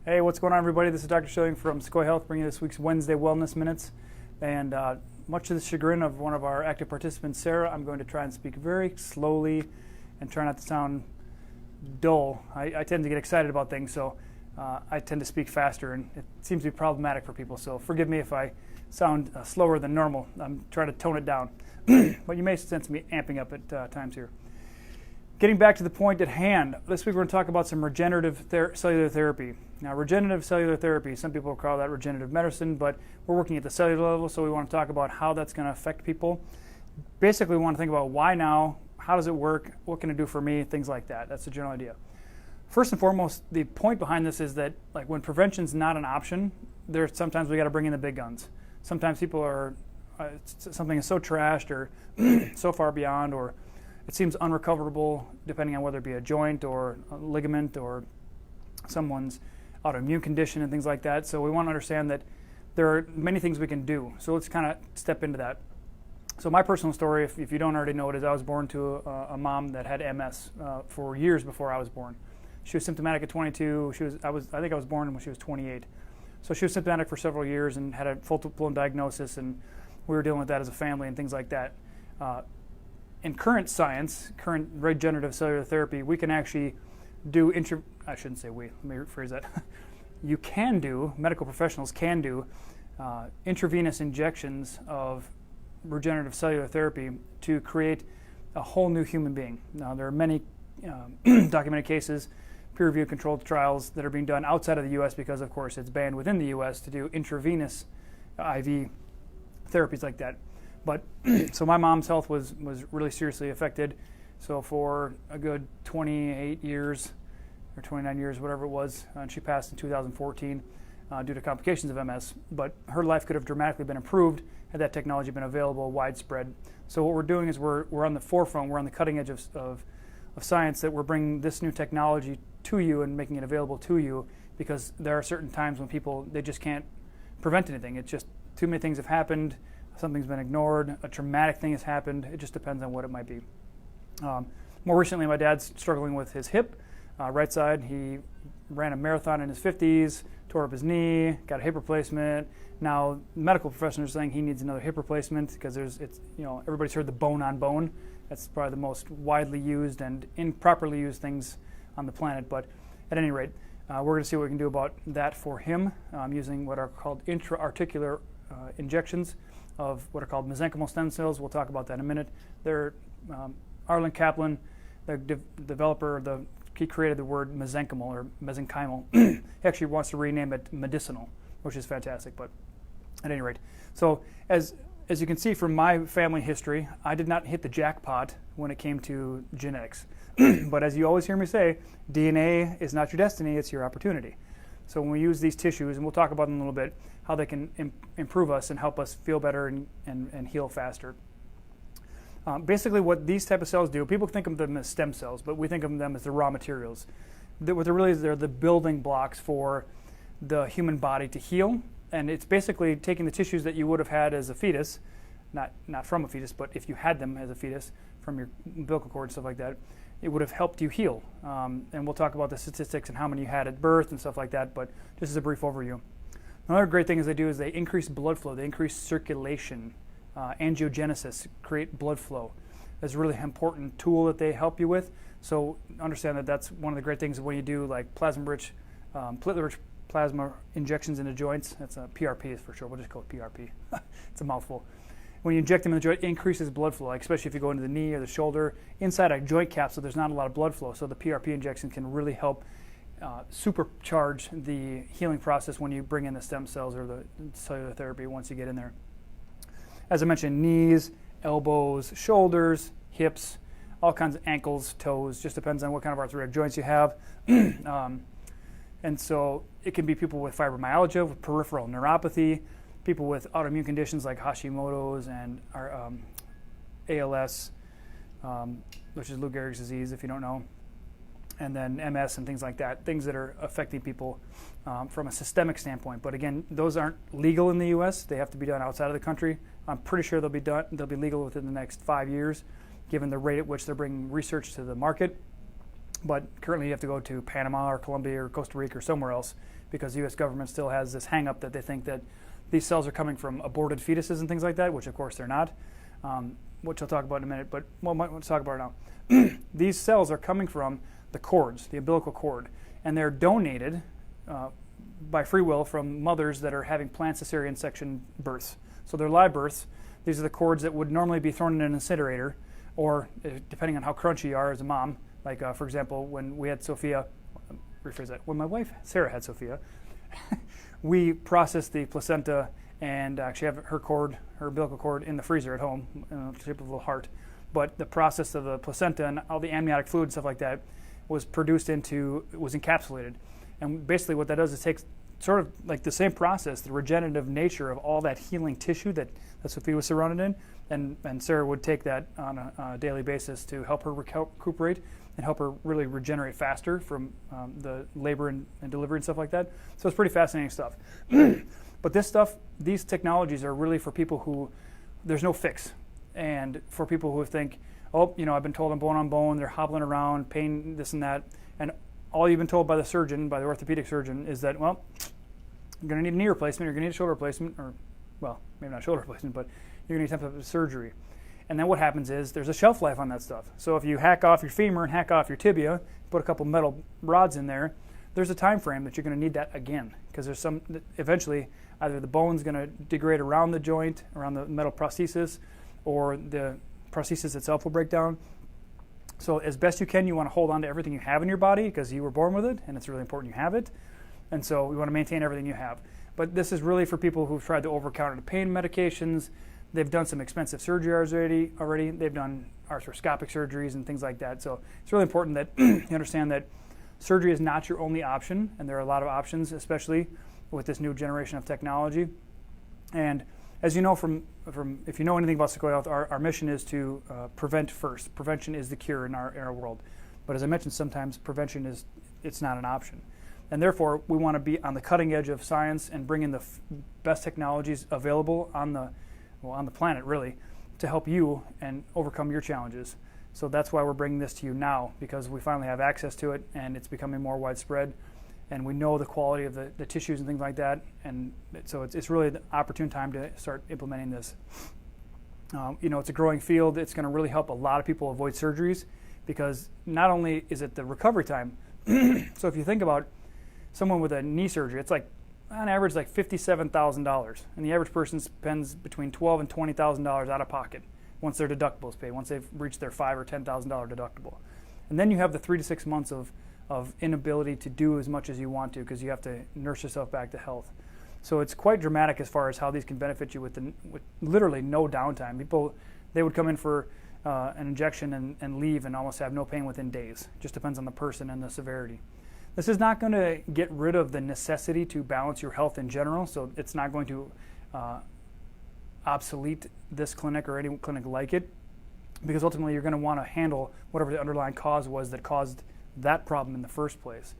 Hey, what's going on, everybody? This is Dr. Schilling from Sequoia Health, bringing you this week's Wednesday Wellness Minutes. And much to the chagrin of one of our active participants, Sarah, I'm going to try and speak very slowly and try not to sound dull. I tend to get excited about things, so I tend to speak faster, and it seems to be problematic for people. So forgive me if I sound slower than normal. I'm trying to tone it down. But you may sense me amping up at times here. Getting back to the point at hand, this week we're going to talk about some regenerative cellular therapy. Now, regenerative cellular therapy, some people call that regenerative medicine, but we're working at the cellular level, so we want to talk about how that's going to affect people. Basically, we want to think about why now, how does it work, what can it do for me, things like that. That's the general idea. First and foremost, the point behind this is that when prevention's not an option, there's sometimes we got to bring in the big guns. Sometimes people are, something is so trashed or so far beyond, or it seems unrecoverable, depending on whether it be a joint or a ligament or someone's autoimmune condition and things like that. So we want to understand that there are many things we can do. So let's kind of step into that. So my personal story, if you don't already know it, is I was born to a mom that had MS for years before I was born. She was symptomatic at 22. I think I was born when she was 28. So she was symptomatic for several years and had a full-blown diagnosis, and we were dealing with that as a family and things like that. In current science, current regenerative cellular therapy, we can actually do I shouldn't say we, let me rephrase that. You can do, medical professionals can do intravenous injections of regenerative cellular therapy to create a whole new human being. Now, there are many documented cases, peer-reviewed controlled trials that are being done outside of the U.S. because, of course, it's banned within the U.S. to do intravenous IV therapies like that. But so my mom's health was really seriously affected. So for a good 28 years or 29 years, whatever it was, and she passed in 2014 due to complications of MS. But her life could have dramatically been improved had that technology been available widespread. So what we're doing is we're on the forefront, we're on the cutting edge of science, that we're bringing this new technology to you and making it available to you, because there are certain times when they just can't prevent anything. It's just too many things have happened. Something's been ignored, a traumatic thing has happened. It just depends on what it might be. More recently, my dad's struggling with his hip, right side. He ran a marathon in his 50s, tore up his knee, got a hip replacement. Now, medical professionals are saying he needs another hip replacement because everybody's heard the bone on bone. That's probably the most widely used and improperly used things on the planet. But at any rate, we're going to see what we can do about that for him using what are called intra-articular injections of what are called mesenchymal stem cells. We'll talk about that in a minute. Arlen Kaplan, the developer, he created the word mesenchymal or mesenchymal. He actually wants to rename it medicinal, which is fantastic. But at any rate, so as you can see from my family history, I did not hit the jackpot when it came to genetics. But as you always hear me say, DNA is not your destiny, it's your opportunity. So when we use these tissues, and we'll talk about them in a little bit, how they can improve us and help us feel better and heal faster. Basically what these type of cells do, people think of them as stem cells, but we think of them as the raw materials. What they're really is, they're the building blocks for the human body to heal, and it's basically taking the tissues that you would have had as a fetus, not from a fetus, but if you had them as a fetus, from your umbilical cord and stuff like that, it would have helped you heal. And we'll talk about the statistics and how many you had at birth and stuff like that, but just as a brief overview. Another great thing they do is they increase blood flow, they increase circulation, angiogenesis, create blood flow. That's a really important tool that they help you with. So understand that that's one of the great things when you do like plasma-rich, platelet-rich plasma injections into joints. That's a PRP for sure. We'll just call it PRP. It's a mouthful. When you inject them in the joint, it increases blood flow, like especially if you go into the knee or the shoulder. Inside a joint capsule, there's not a lot of blood flow, so the PRP injection can really help supercharge the healing process when you bring in the stem cells or the cellular therapy once you get in there. As I mentioned, knees, elbows, shoulders, hips, all kinds of ankles, toes, just depends on what kind of arthritic joints you have. And so it can be people with fibromyalgia, with peripheral neuropathy, people with autoimmune conditions like Hashimoto's and ALS, which is Lou Gehrig's disease, if you don't know, and then MS and things like that, things that are affecting people from a systemic standpoint. But again, those aren't legal in the U.S. They have to be done outside of the country. I'm pretty sure they'll be legal within the next 5 years, given the rate at which they're bringing research to the market. But currently you have to go to Panama or Colombia or Costa Rica or somewhere else because the U.S. government still has this hang-up that they think that these cells are coming from aborted fetuses and things like that, which of course they're not, which I'll talk about in a minute, but let's talk about it now. These cells are coming from the cords, the umbilical cord, and they're donated by free will from mothers that are having planned cesarean section births. So they're live births. These are the cords that would normally be thrown in an incinerator, or depending on how crunchy you are as a mom, like for example, when we had Sophia, rephrase that, when my wife Sarah had Sophia, we processed the placenta and actually have her cord, her umbilical cord, in the freezer at home, in the shape of a little heart. But the process of the placenta and all the amniotic fluid and stuff like that was encapsulated. And basically what that does is takes sort of like the same process, the regenerative nature of all that healing tissue that Sophia was surrounded in, and Sarah would take that on a daily basis to help her recuperate and help her really regenerate faster from the labor and delivery and stuff like that. So it's pretty fascinating stuff. But these technologies are really for people who there's no fix, and for people who think, oh, I've been told I'm bone on bone, they're hobbling around, pain, this and that, and all you've been told by the orthopedic surgeon, is that, well, you're going to need a knee replacement, you're going to need a shoulder replacement, or, well, maybe not shoulder replacement, but you're going to need some type of surgery. And then what happens is there's a shelf life on that stuff. So if you hack off your femur and hack off your tibia, put a couple metal rods in there's a time frame that you're going to need that again, because eventually either the bone's going to degrade around the joint, around the metal prosthesis, or the prosthesis itself will break down. So as best you can, you want to hold on to everything you have in your body because you were born with it, and it's really important you have it. And so we want to maintain everything you have. But this is really for people who've tried the over-the-counter pain medications. They've done some expensive surgery already. They've done arthroscopic surgeries and things like that. So it's really important that you understand that surgery is not your only option, and there are a lot of options, especially with this new generation of technology. And as you know from if you know anything about Sequoia Health, our mission is to prevent first. Prevention is the cure in our world. But as I mentioned, sometimes prevention it's not an option. And therefore, we want to be on the cutting edge of science and bring in the best technologies available on the planet, really, to help you and overcome your challenges. So that's why we're bringing this to you now, because we finally have access to it, and it's becoming more widespread, and we know the quality of the tissues and things like that, and so it's really the opportune time to start implementing this. It's a growing field. It's going to really help a lot of people avoid surgeries, because not only is it the recovery time, so if you think about someone with a knee surgery, it's like on average like $57,000, and the average person spends between $12,000 and $20,000 out of pocket once their deductible is paid, once they've reached their $5,000 or $10,000 deductible. And then you have the 3 to 6 months of inability to do as much as you want to, because you have to nurse yourself back to health. So it's quite dramatic as far as how these can benefit you with literally no downtime. People, they would come in for an injection and leave and almost have no pain within days. Just depends on the person and the severity. This is not going to get rid of the necessity to balance your health in general, so it's not going to obsolete this clinic or any clinic like it, because ultimately you're going to want to handle whatever the underlying cause was that caused that problem in the first place.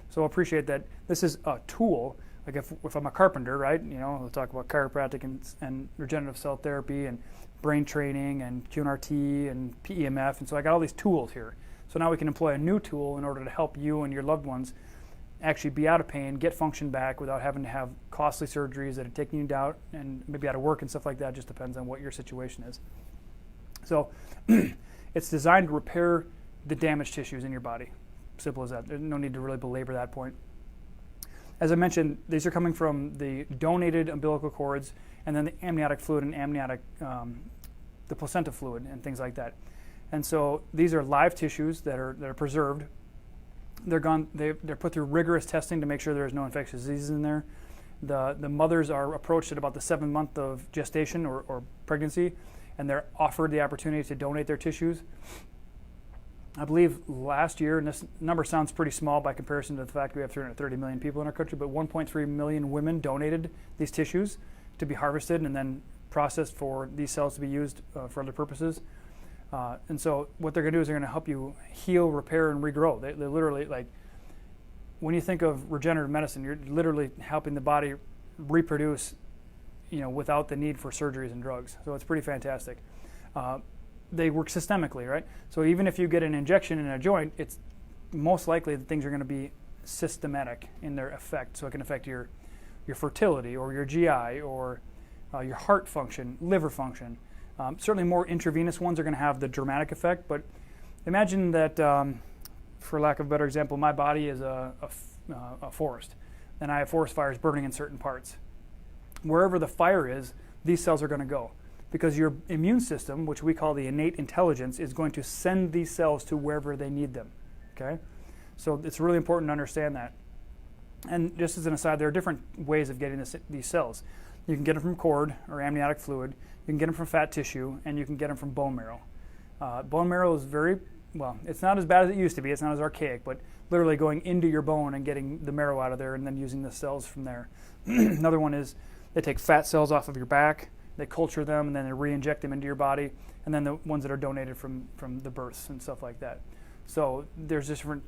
So appreciate that this is a tool. Like if I'm a carpenter, right, we'll talk about chiropractic and regenerative cell therapy and brain training and QNRT and PEMF, and so I got all these tools here. So now we can employ a new tool in order to help you and your loved ones actually be out of pain, get function back without having to have costly surgeries that are taking you out and maybe out of work and stuff like that. Just depends on what your situation is. So it's designed to repair the damaged tissues in your body. Simple as that. There's no need to really belabor that point. As I mentioned, these are coming from the donated umbilical cords and then the amniotic fluid and the placenta fluid and things like that. And so these are live tissues that are preserved. They're put through rigorous testing to make sure there's no infectious diseases in there. The mothers are approached at about the 7th month of gestation or pregnancy, and they're offered the opportunity to donate their tissues. I believe last year, and this number sounds pretty small by comparison to the fact we have 330 million people in our country, but 1.3 million women donated these tissues to be harvested and then processed for these cells to be used for other purposes. And so what they're going to do is they're going to help you heal, repair, and regrow. They literally, like, when you think of regenerative medicine, you're literally helping the body reproduce, without the need for surgeries and drugs. So it's pretty fantastic. They work systemically, right? So even if you get an injection in a joint, most likely the things are going to be systematic in their effect. So it can affect your fertility or your GI or your heart function, liver function. Certainly more intravenous ones are going to have the dramatic effect, but imagine that, for lack of a better example, my body is a forest, and I have forest fires burning in certain parts. Wherever the fire is, these cells are going to go, because your immune system, which we call the innate intelligence, is going to send these cells to wherever they need them. Okay, so it's really important to understand that. And just as an aside, there are different ways of getting these cells. You can get them from cord or amniotic fluid, you can get them from fat tissue, and you can get them from bone marrow. Bone marrow is it's not as bad as it used to be, it's not as archaic, but literally going into your bone and getting the marrow out of there and then using the cells from there. Another one is they take fat cells off of your back, they culture them, and then they re-inject them into your body, and then the ones that are donated from the births and stuff like that. So there's different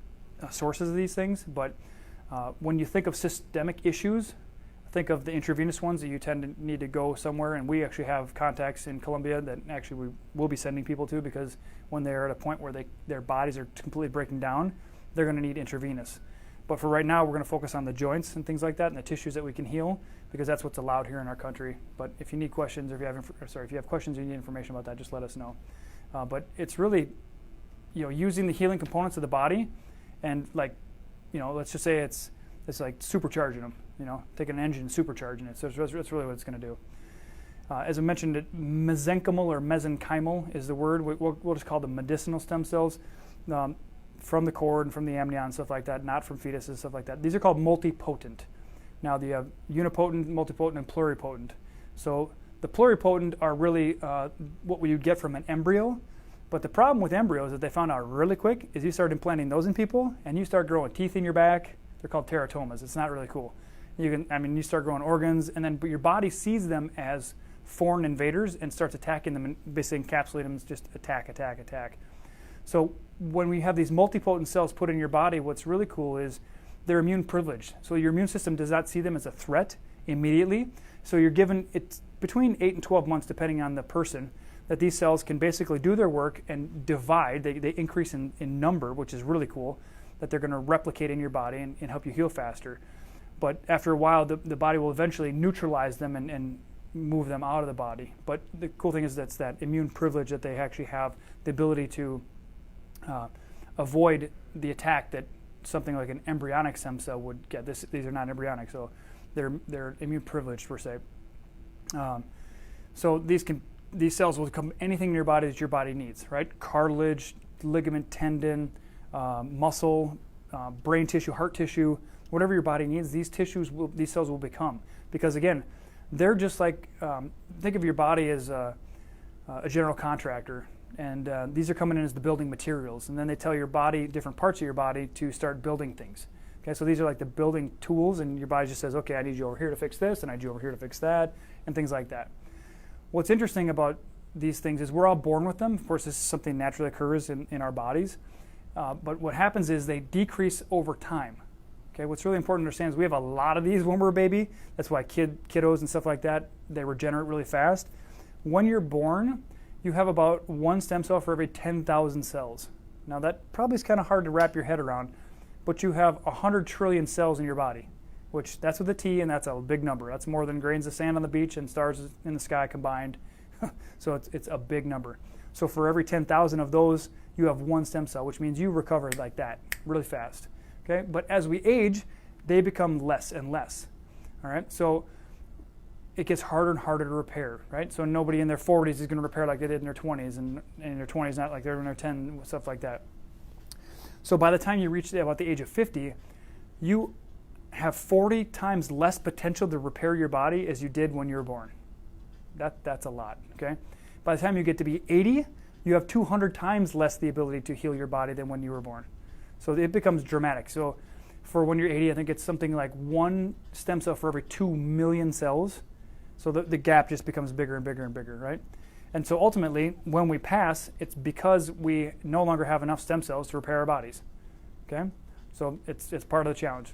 sources of these things, but when you think of systemic issues, think of the intravenous ones that you tend to need to go somewhere, and we actually have contacts in Colombia that actually we will be sending people to, because when they're at a point where their bodies are completely breaking down, they're going to need intravenous. But for right now, we're going to focus on the joints and things like that and the tissues that we can heal, because that's what's allowed here in our country. But if you need questions, or if you have questions or you need information about that, just let us know. But it's really, using the healing components of the body, and let's just say it's like supercharging them. Taking an engine and supercharging it. So that's really what it's going to do. As I mentioned, mesenchymal or mesenchymal is the word. We'll just call them medicinal stem cells from the cord and from the amnion and stuff like that, not from fetuses and stuff like that. These are called multipotent. Now, you have unipotent, multipotent, and pluripotent. So the pluripotent are really what we would get from an embryo. But the problem with embryos that they found out really quick is you start implanting those in people, and you start growing teeth in your back. They're called teratomas. It's not really cool. You start growing organs, and then your body sees them as foreign invaders and starts attacking them and basically encapsulating them as just attack, attack, attack. So when we have these multipotent cells put in your body, what's really cool is they're immune privileged. So your immune system does not see them as a threat immediately. So you're given, it's between 8 and 12 months, depending on the person, that these cells can basically do their work and divide. They increase in number, which is really cool, that they're going to replicate in your body and help you heal faster. But after a while, the body will eventually neutralize them and move them out of the body. But the cool thing is that's that immune privilege that they actually have the ability to avoid the attack that something like an embryonic stem cell would get. These are not embryonic, so they're immune privileged per se. So these cells will become anything in your body that your body needs, right? Cartilage, ligament, tendon, muscle, brain tissue, heart tissue. Whatever your body needs, these cells will become. Because again, they're just like, think of your body as a general contractor, and these are coming in as the building materials, and then they tell your body, different parts of your body, to start building things. Okay, so these are like the building tools, and your body just says, okay, I need you over here to fix this, and I need you over here to fix that, and things like that. What's interesting about these things is we're all born with them. Of course, this is something naturally occurs in our bodies, but what happens is they decrease over time. Okay, what's really important to understand is we have a lot of these when we're a baby. That's why kiddos and stuff like that, they regenerate really fast. When you're born, you have about one stem cell for every 10,000 cells. Now that probably is kind of hard to wrap your head around, but you have 100 trillion cells in your body, which that's with a T, and that's a big number. That's more than grains of sand on the beach and stars in the sky combined. So it's a big number. So for every 10,000 of those, you have one stem cell, which means you recover like that really fast. Okay, but as we age, they become less and less. All right, so it gets harder and harder to repair, right? So nobody in their 40s is going to repair like they did in their 20s, and in their 20s not like they're in their 10, stuff like that. So by the time you reach about the age of 50, you have 40 times less potential to repair your body as you did when you were born. That's a lot, okay? By the time you get to be 80, you have 200 times less the ability to heal your body than when you were born. So it becomes dramatic. So for when you're 80, I think it's something like one stem cell for every 2 million cells. So the gap just becomes bigger and bigger and bigger, right? And so ultimately, when we pass, it's because we no longer have enough stem cells to repair our bodies, okay? So it's part of the challenge.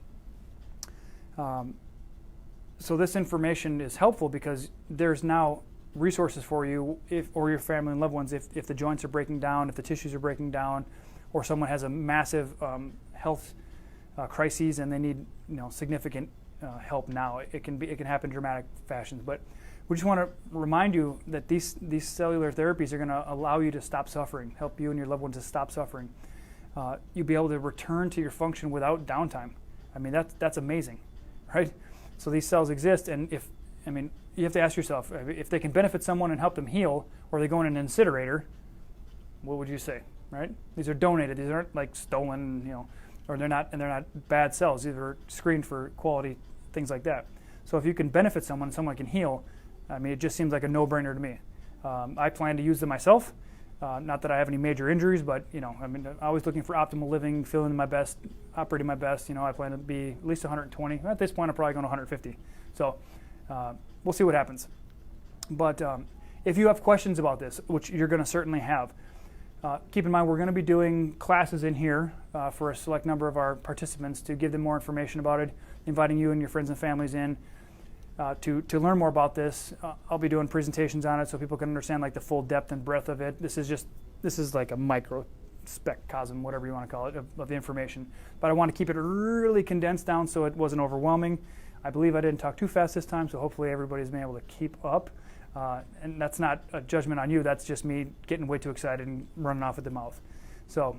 So this information is helpful because there's now resources for you or your family and loved ones if the joints are breaking down, if the tissues are breaking down, or someone has a massive health crises and they need significant help now. It can happen in dramatic fashions, but we just want to remind you that these cellular therapies are going to allow you to stop suffering, help you and your loved ones to stop suffering. You'll be able to return to your function without downtime. I mean, that's amazing, right? So these cells exist, and you have to ask yourself, if they can benefit someone and help them heal, or they go in an incinerator, what would you say, right? These are donated. These aren't like stolen, or they're not bad cells. These are screened for quality, things like that. So if you can benefit someone can heal, it just seems like a no-brainer to me. I plan to use them myself. Not that I have any major injuries, but I'm always looking for optimal living, feeling my best, operating my best. I plan to be at least 120. At this point, I'm probably going to 150. So we'll see what happens. But if you have questions about this, which you're going to certainly have, keep in mind we're going to be doing classes in here for a select number of our participants to give them more information about it, inviting you and your friends and families in to learn more about this. I'll be doing presentations on it so people can understand like the full depth and breadth of it. This is like a micro spectroscopy, whatever you want to call it, of the information. But I want to keep it really condensed down so it wasn't overwhelming. I believe I didn't talk too fast this time, so hopefully everybody's been able to keep up. And that's not a judgment on you. That's just me getting way too excited and running off at the mouth. So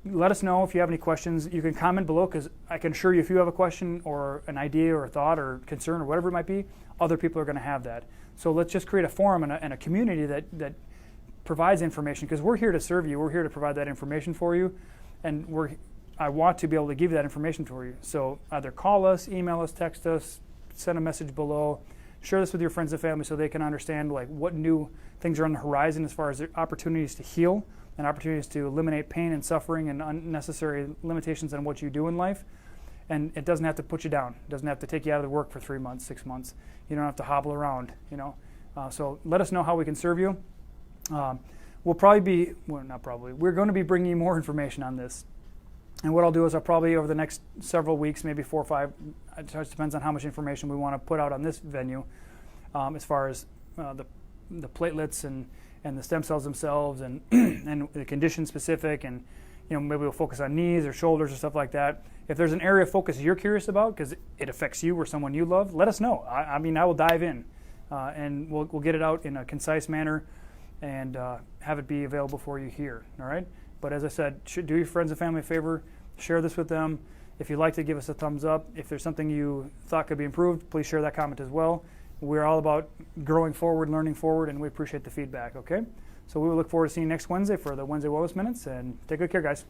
let us know if you have any questions. You can comment below, because I can assure you if you have a question or an idea or a thought or concern or whatever it might be, other people are going to have that. So let's just create a forum and a community that provides information, because we're here to serve you. We're here to provide that information for you, and I want to be able to give you that information for you. So either call us, email us, text us, send a message below. Share this with your friends and family so they can understand like what new things are on the horizon as far as opportunities to heal and opportunities to eliminate pain and suffering and unnecessary limitations on what you do in life. And it doesn't have to put you down. It doesn't have to take you out of the work for 3 months, 6 months. You don't have to hobble around, So let us know how we can serve you. We're going to be bringing you more information on this. And what I'll do is I'll probably, over the next several weeks, maybe 4 or 5, it just depends on how much information we want to put out on this venue, as far as the platelets and the stem cells themselves and and the condition specific, and maybe we'll focus on knees or shoulders or stuff like that. If there's an area of focus you're curious about because it affects you or someone you love, let us know. I will dive in, and we'll get it out in a concise manner and have it be available for you here. All right. But as I said, do your friends and family a favor, share this with them. If you'd like to, give us a thumbs up. If there's something you thought could be improved, please share that comment as well. We're all about growing forward, learning forward, and we appreciate the feedback, okay? So we will look forward to seeing you next Wednesday for the Wednesday Wellness Minutes, and take good care, guys.